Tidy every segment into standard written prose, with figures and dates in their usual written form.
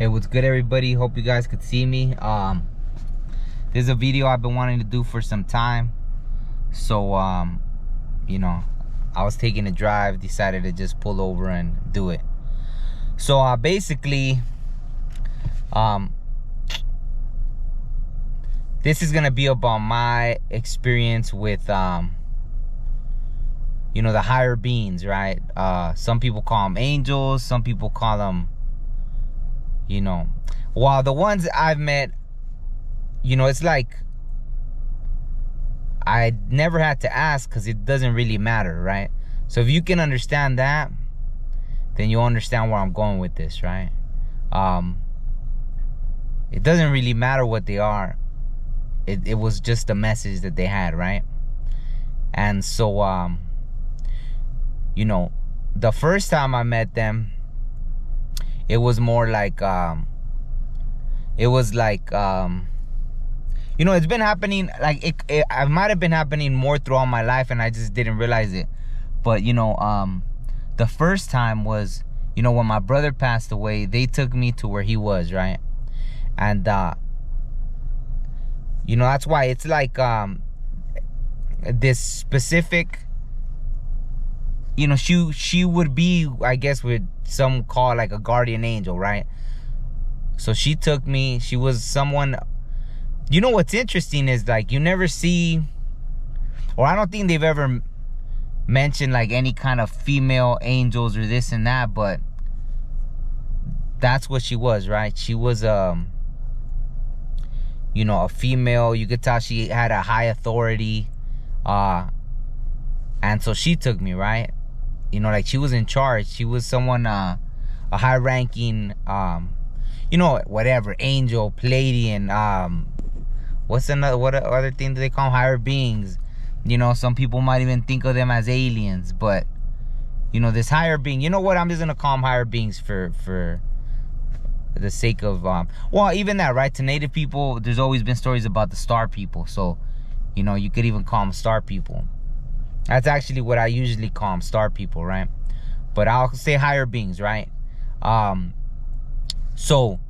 Hey, what's good, everybody? Hope you guys could see me. This is a video I've been wanting to do for some time. So you know, I was taking a drive, decided to just pull over and do it. So basically, this is gonna be about my experience with you know, the higher beings, right? Some people call them angels, some people call them, you know, while the ones I've met, you know, it's like I never had to ask because it doesn't really matter, right? So if you can understand that, then you'll understand where I'm going with this, right? It doesn't really matter what they are. It was just a message that they had, right? And so you know, the first time I met them, it was more like it was like you know, it's been happening, like it might have been happening more throughout my life and I just didn't realize it. But you know, the first time was, you know, when my brother passed away, they took me to where he was, right? And you know, that's why it's like this specific, you know, she would be, I guess, with some call like a guardian angel, right? So she took me. She was someone, you know, what's interesting is like you never see, or I don't think they've ever mentioned like any kind of female angels or this and that, but that's what she was, right? She was you know, a female. You could tell she had a high authority, and so she took me, right? You know, like she was in charge. She was someone, a high-ranking, you know, whatever, angel, Pleiadian, what's another, what other thing do they call them? Higher beings. You know, some people might even think of them as aliens, but you know, this higher being, you know what? I'm just gonna call them higher beings for the sake of, well, even that, right? To native people, there's always been stories about the star people, so you know, you could even call them star people. That's actually what I usually call them, star people, right? But I'll say higher beings, right? So,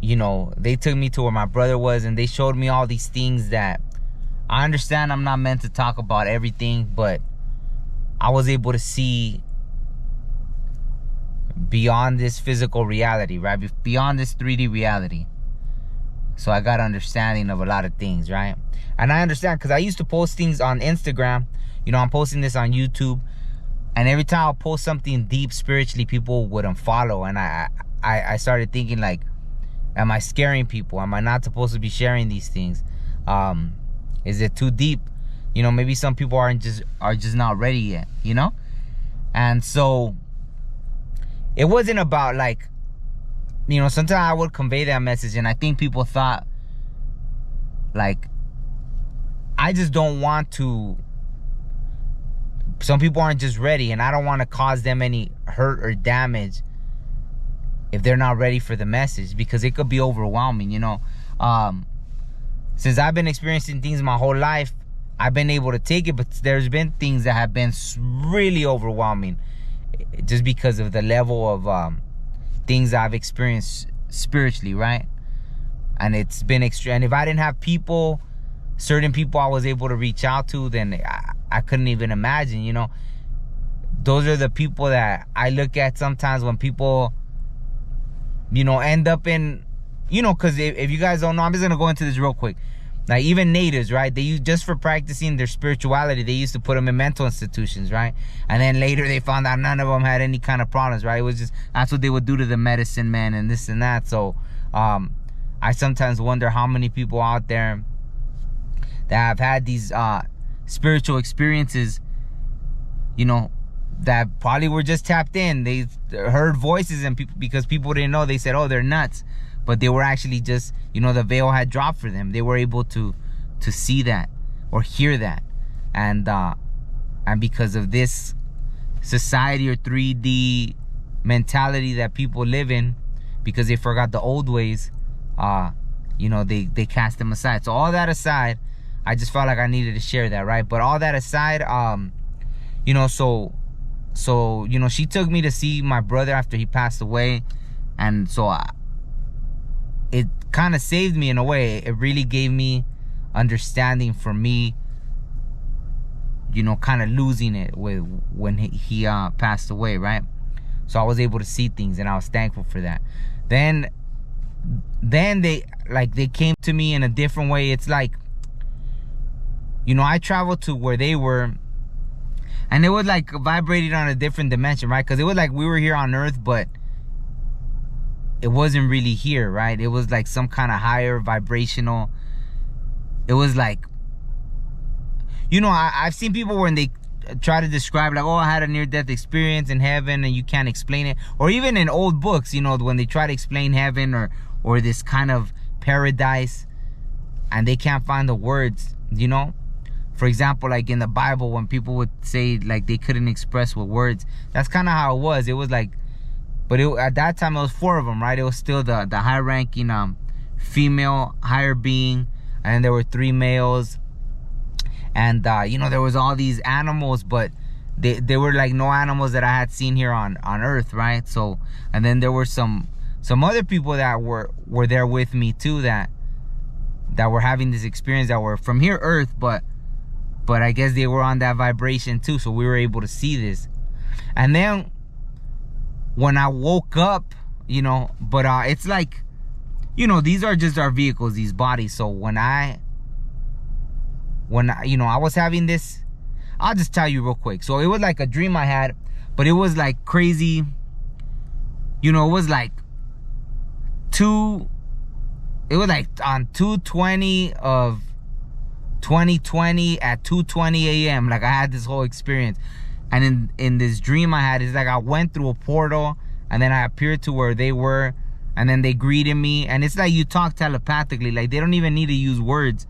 you know, they took me to where my brother was and they showed me all these things that I understand I'm not meant to talk about everything, but I was able to see beyond this physical reality, right? Beyond this 3D reality. So I got understanding of a lot of things, right? And I understand because I used to post things on Instagram. You know, I'm posting this on YouTube. And every time I post something deep spiritually, people would unfollow. And I started thinking like, am I scaring people? Am I not supposed to be sharing these things? Is it too deep? You know, maybe some people are just not ready yet, you know? And so it wasn't about like, you know, sometimes I would convey that message and I think people thought like, I just don't want to, some people aren't just ready and I don't want to cause them any hurt or damage if they're not ready for the message, because it could be overwhelming, you know. Since I've been experiencing things my whole life, I've been able to take it, but there's been things that have been really overwhelming just because of the level of things I've experienced spiritually, right? And it's been extreme. And if I didn't have people, certain people I was able to reach out to, then I couldn't even imagine, you know. Those are the people that I look at sometimes when people, you know, end up in, you know, because if you guys don't know, I'm just going to go into this real quick. Like even natives, right? They used, just for practicing their spirituality, they used to put them in mental institutions, right? And then later they found out none of them had any kind of problems, right? It was just, that's what they would do to the medicine man and this and that. So I sometimes wonder how many people out there that have had these spiritual experiences, you know, that probably were just tapped in. They heard voices and people, because people didn't know, they said, oh, they're nuts. But they were actually just, you know, the veil had dropped for them. They were able to see that or hear that. And because of this society or 3D mentality that people live in, because they forgot the old ways, you know, they cast them aside. So all that aside, I just felt like I needed to share that, right? But all that aside, you know, so you know, she took me to see my brother after he passed away. And so it kind of saved me in a way. It really gave me understanding for me, you know, kind of losing it with when he passed away, right? So I was able to see things, and I was thankful for that. Then they came to me in a different way. It's like, you know, I traveled to where they were, and it was like vibrated on a different dimension, right? Because it was like we were here on Earth, but it wasn't really here, right? It was like some kind of higher vibrational. It was like, you know, I've seen people when they try to describe like, oh, I had a near-death experience in heaven, and you can't explain it. Or even in old books, you know, when they try to explain heaven or this kind of paradise, and they can't find the words, you know. For example, like in the Bible, when people would say like they couldn't express with words, that's kind of how it was. It was like, but at that time it was 4 of them, right? It was still the high-ranking female higher being, and then there were 3 males. And you know, there was all these animals, but they were like no animals that I had seen here on Earth, right? So, and then there were some other people that were there with me too, that were having this experience, that were from here Earth, but I guess they were on that vibration too, so we were able to see this. And then when I woke up, you know, but it's like, you know, these are just our vehicles, these bodies. So when you know, I was having this, I'll just tell you real quick. So it was like a dream I had, but it was like crazy. You know, it was like on 2/20 of 2020 at 2:20 a.m. Like I had this whole experience. And in this dream I had, it's like I went through a portal, and then I appeared to where they were, and then they greeted me. And it's like you talk telepathically, like they don't even need to use words.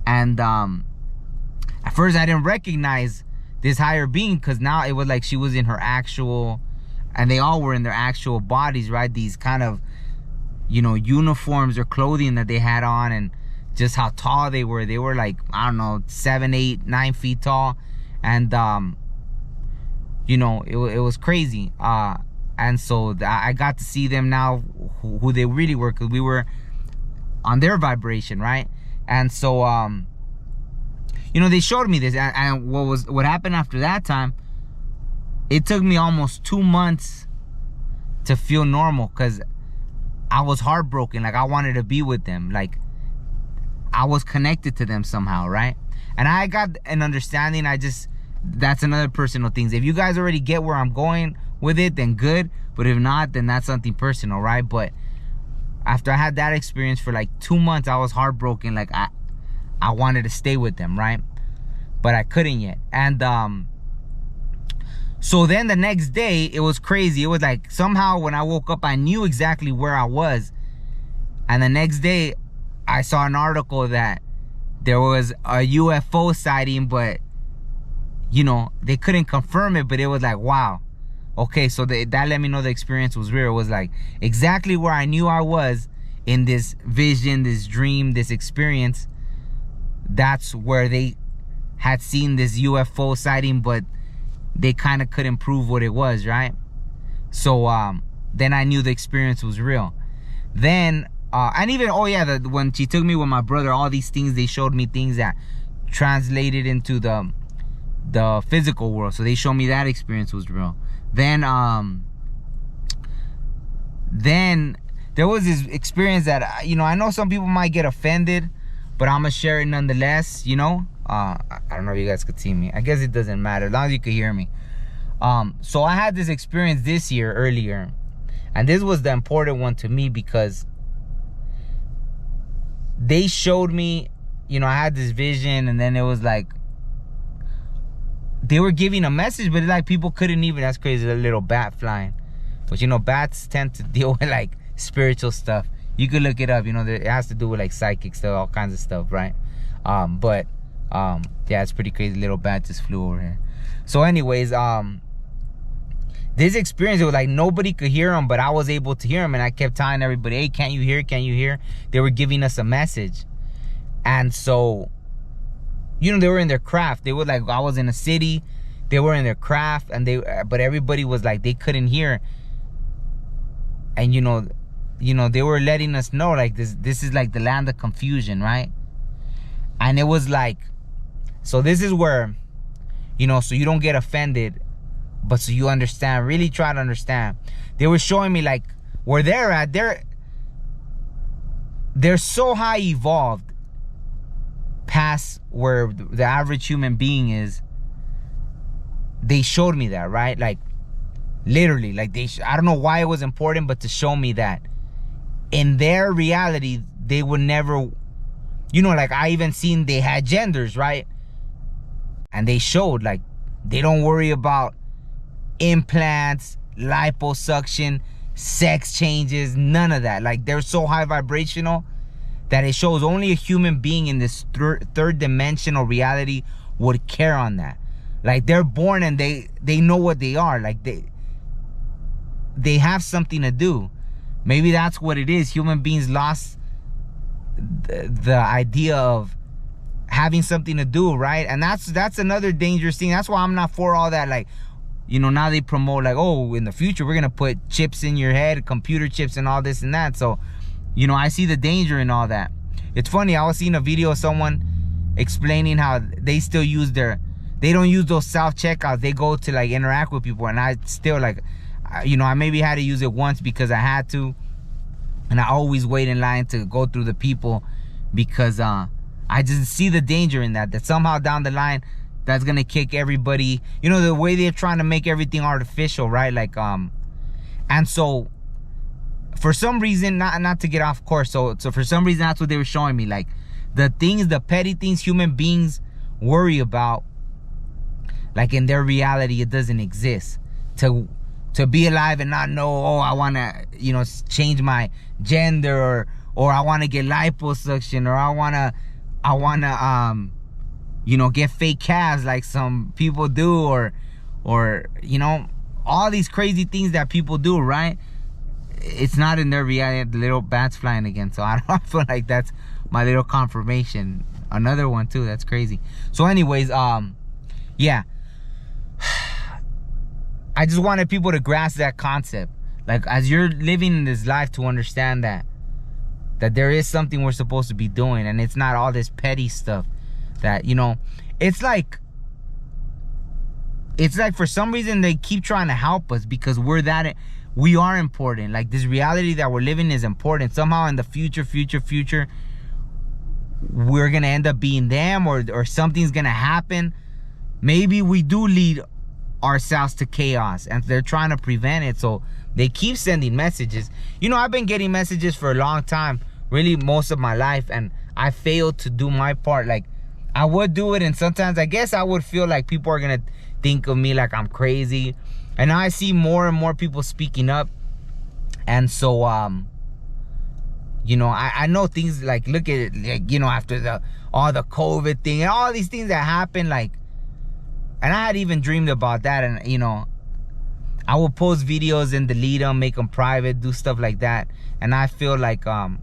And at first I didn't recognize this higher being, because now it was like she was in her actual, and they all were in their actual bodies, right? These kind of, you know, uniforms or clothing that they had on, and just how tall they were. They were like, I don't know, 7, 8, 9 feet tall. And you know, it was crazy. And so I got to see them now, who they really were, because we were on their vibration, right? And so you know, they showed me this, and what happened after that time, it took me almost 2 months to feel normal, because I was heartbroken. Like I wanted to be with them, like I was connected to them somehow, right? And I got an understanding. That's another personal thing. If you guys already get where I'm going with it, then good. But if not, then that's something personal, right? But after I had that experience for like 2 months, I was heartbroken. Like I wanted to stay with them, right? But I couldn't yet. And so then the next day, it was crazy. It was like somehow when I woke up, I knew exactly where I was. And the next day, I saw an article that there was a UFO sighting, but you know, they couldn't confirm it. But it was like, wow. Okay, so that let me know the experience was real. It was like exactly where I knew I was in this vision, this dream, this experience. That's where they had seen this UFO sighting, but they kind of couldn't prove what it was, right? So then I knew the experience was real. Then and even, oh yeah, when she took me with my brother, all these things, they showed me things that translated into the physical world. So they showed me that experience was real. Then there was this experience that, you know, I know some people might get offended, but I'm gonna share it nonetheless, you know. I don't know if you guys could see me. I guess it doesn't matter as long as you could hear me. So I had this experience this year earlier, and this was the important one to me, because they showed me, you know, I had this vision, and then it was like they were giving a message, but like people couldn't even, that's crazy, a little bat flying. But you know, bats tend to deal with like spiritual stuff. You could look it up, you know, it has to do with like psychic stuff, all kinds of stuff, right? Yeah, it's pretty crazy. Little bat just flew over here. So anyways, this experience, it was like nobody could hear them, but I was able to hear them, and I kept telling everybody, hey, can't you hear? Can't you hear? They were giving us a message. And so, you know, they were in their craft. They were like, I was in a city, they were in their craft, and but everybody was like, they couldn't hear. And they were letting us know like this is like the land of confusion, right? And it was like, so this is where, so you don't get offended, but so you understand, really try to understand. They were showing me like where they're at, they're so high evolved past where the average human being is. They showed me that, right? Like literally, like I don't know why it was important, but to show me that in their reality, they would never, like I even seen they had genders, right? And they showed like they don't worry about implants, liposuction, sex changes, none of that. Like they're so high vibrational that it shows only a human being in this third dimensional reality would care on that. Like they're born and they know what they are. Like they have something to do. Maybe that's what it is. Human beings lost the idea of having something to do, right? And that's another dangerous thing. That's why I'm not for all that. Like, now they promote like, oh, in the future we're gonna put chips in your head, computer chips and all this and that. So, I see the danger in all that. It's funny, I was seeing a video of someone explaining how they still use they don't use those self-checkouts. They go to like interact with people, and I still like, I maybe had to use it once because I had to, and I always wait in line to go through the people because I just see the danger in that somehow down the line that's gonna kick everybody. The way they're trying to make everything artificial, right? Like and so for some reason, not to get off course, so for some reason that's what they were showing me, like the petty things human beings worry about, like in their reality it doesn't exist. To be alive and not know, oh, I want to change my gender, or I want to get liposuction, or I want to get fake calves like some people do, or all these crazy things that people do, right? It's not in their reality. The little bat's flying again, so I feel like that's my little confirmation. Another one too, that's crazy. So anyways, yeah, I just wanted people to grasp that concept, like as you're living in this life, to understand that there is something we're supposed to be doing, and it's not all this petty stuff that it's like for some reason they keep trying to help us because we are important. Like this reality that we're living is important. Somehow in the future we're gonna end up being them, or something's gonna happen. Maybe we do lead ourselves to chaos, and they're trying to prevent it. So they keep sending messages. I've been getting messages for a long time, really most of my life, and I failed to do my part. Like I would do it, and sometimes I guess I would feel like people are gonna think of me like I'm crazy. And now I see more and more people speaking up, and so I know things like, look at it, like after all the COVID thing and all these things that happen, like, and I had even dreamed about that, and I will post videos and delete them, make them private, do stuff like that, and I feel like it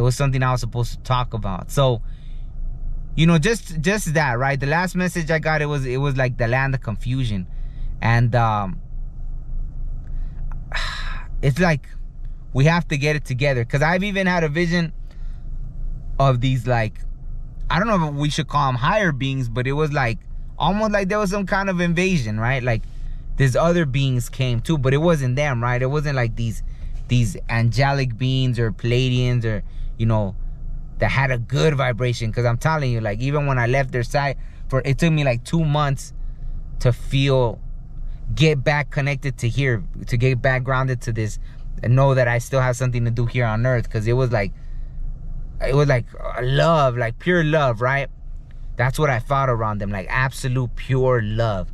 was something I was supposed to talk about. So just that, right? The last message I got, it was like the land of confusion, and it's like we have to get it together, because I've even had a vision of these, like, I don't know if we should call them higher beings, but it was like almost like there was some kind of invasion, right? Like these other beings came too, but it wasn't them, right? It wasn't like these angelic beings or Pleiadians, or that had a good vibration. Because I'm telling you, like, even when I left their side, it took me like 2 months to get back connected to here, to get back grounded to this, and know that I still have something to do here on earth. Because it was like love, like pure love, right? That's what I felt around them, like absolute pure love,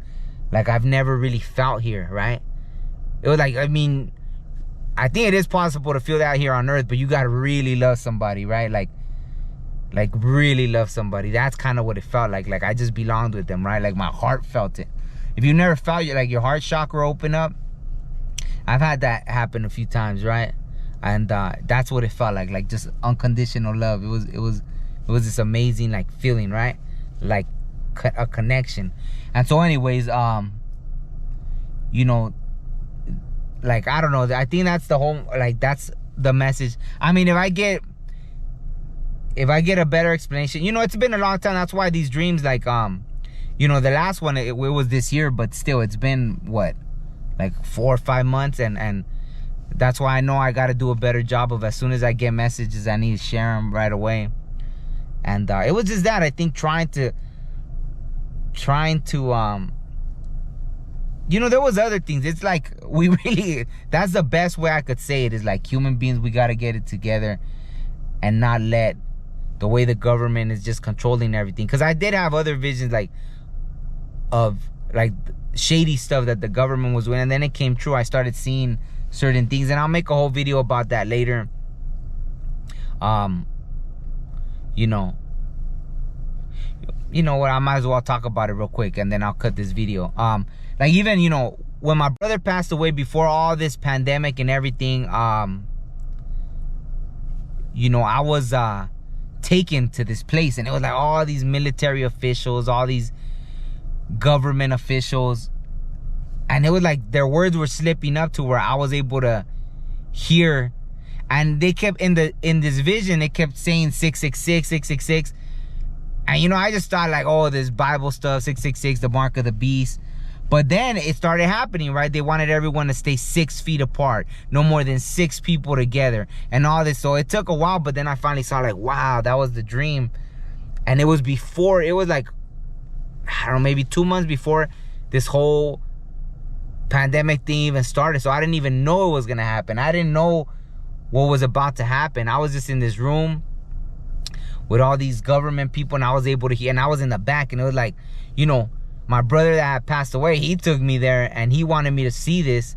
like I've never really felt here, right? It was like, I mean, I think it is possible to feel that here on earth, but you gotta really love somebody, right? Like really love somebody. That's kind of what it felt like. Like I just belonged with them, right? Like my heart felt it. If you never felt like your heart chakra open up, I've had that happen a few times, right? And that's what it felt like just unconditional love. It was this amazing like feeling, right? Like a connection. And so anyways, like, I don't know, I think that's the whole, like, that's the message. I mean, if I get a better explanation, you know, it's been a long time. That's why these dreams, like, you know, the last one, it was this year, but still, it's been what, like 4 or 5 months, and that's why I know I got to do a better job of, as soon as I get messages, I need to share them right away. And it was just that, I think, trying to you know, there was other things. It's like, we really, that's the best way I could say it, is like, human beings, we got to get it together and not let the way the government is just controlling everything. Because I did have other visions, like, of like shady stuff that the government was doing, and then it came true. I started seeing certain things, and I'll make a whole video about that later. You know what, I might as well talk about it real quick, and then I'll cut this video. Like, even, you know, when my brother passed away, before all this pandemic and everything, you know, I was taken to this place, and it was like all these military officials, all these government officials, and it was like their words were slipping up to where I was able to hear, and they kept in this vision, they kept saying 666, 666, and, you know, I just thought, like, oh, this Bible stuff, 666, the mark of the beast. But then it started happening, right? They wanted everyone to stay 6 feet apart, no more than 6 people together, and all this. So it took a while, but then I finally saw, like, wow, that was the dream. And it was before, it was like, I don't know, maybe 2 months before this whole pandemic thing even started. So I didn't even know it was gonna happen. I didn't know what was about to happen. I was just in this room with all these government people, and I was able to hear, and I was in the back, and it was like, you know, my brother that had passed away, he took me there, and he wanted me to see this,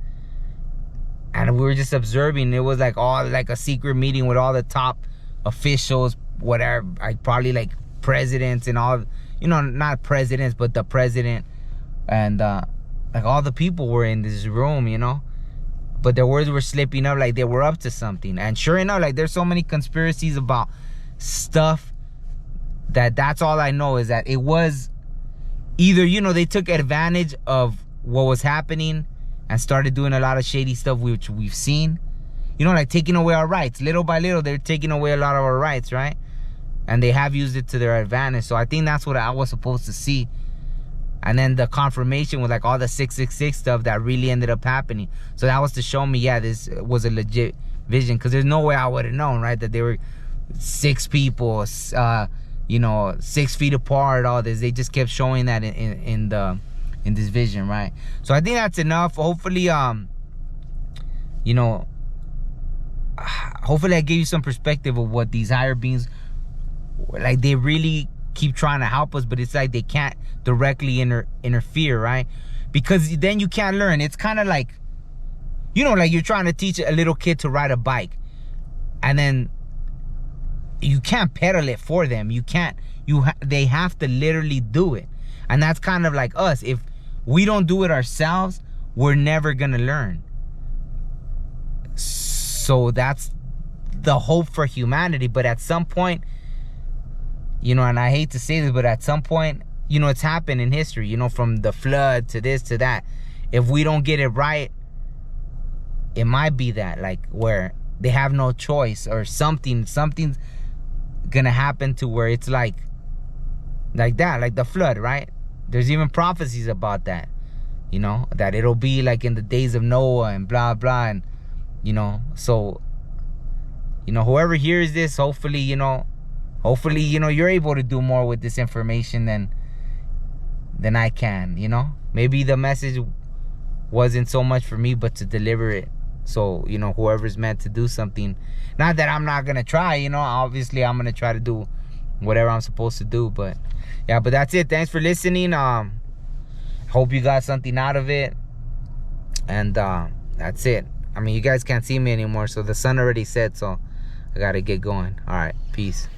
and we were just observing. It was like all, like, a secret meeting with all the top officials, whatever, like probably like presidents and all, you know, not presidents, but the president, and like all the people were in this room, you know, but their words were slipping up, like they were up to something. And sure enough, like, there's so many conspiracies about stuff that's all I know, is that it was either, you know, they took advantage of what was happening and started doing a lot of shady stuff, which we've seen, you know, like taking away our rights. Little by little, they're taking away a lot of our rights, right? And they have used it to their advantage. So I think that's what I was supposed to see. And then the confirmation was like all the 666 stuff that really ended up happening. So that was to show me, yeah, this was a legit vision, because there's no way I would have known, right, that they were 6 people, you know, 6 feet apart, all this. They just kept showing that in this vision, right? So I think that's enough. Hopefully, you know, hopefully I gave you some perspective of what these higher beings, like, they really keep trying to help us, but it's like they can't directly interfere, right? Because then you can't learn. It's kind of like, you know, like you're trying to teach a little kid to ride a bike, and then you can't pedal it for them. You can't, they have to literally do it. And that's kind of like us. If we don't do it ourselves, we're never gonna learn. So that's the hope for humanity. But at some point, you know, and I hate to say this, but at some point, you know, it's happened in history, you know, from the flood to this to that. If we don't get it right, it might be that, like, where they have no choice, or something's gonna happen to where it's like that, like the flood, right? There's even prophecies about that, you know, that it'll be like in the days of Noah and blah blah. And, you know, so, you know, whoever hears this, hopefully, you know, you're able to do more with this information than I can, you know. Maybe the message wasn't so much for me, but to deliver it. So, you know, whoever's meant to do something, not that I'm not gonna try, you know, obviously I'm gonna try to do whatever I'm supposed to do. But yeah, but that's it. Thanks for listening. Hope you got something out of it. And that's it. I mean, you guys can't see me anymore, so the sun already set, so I gotta get going. All right, peace.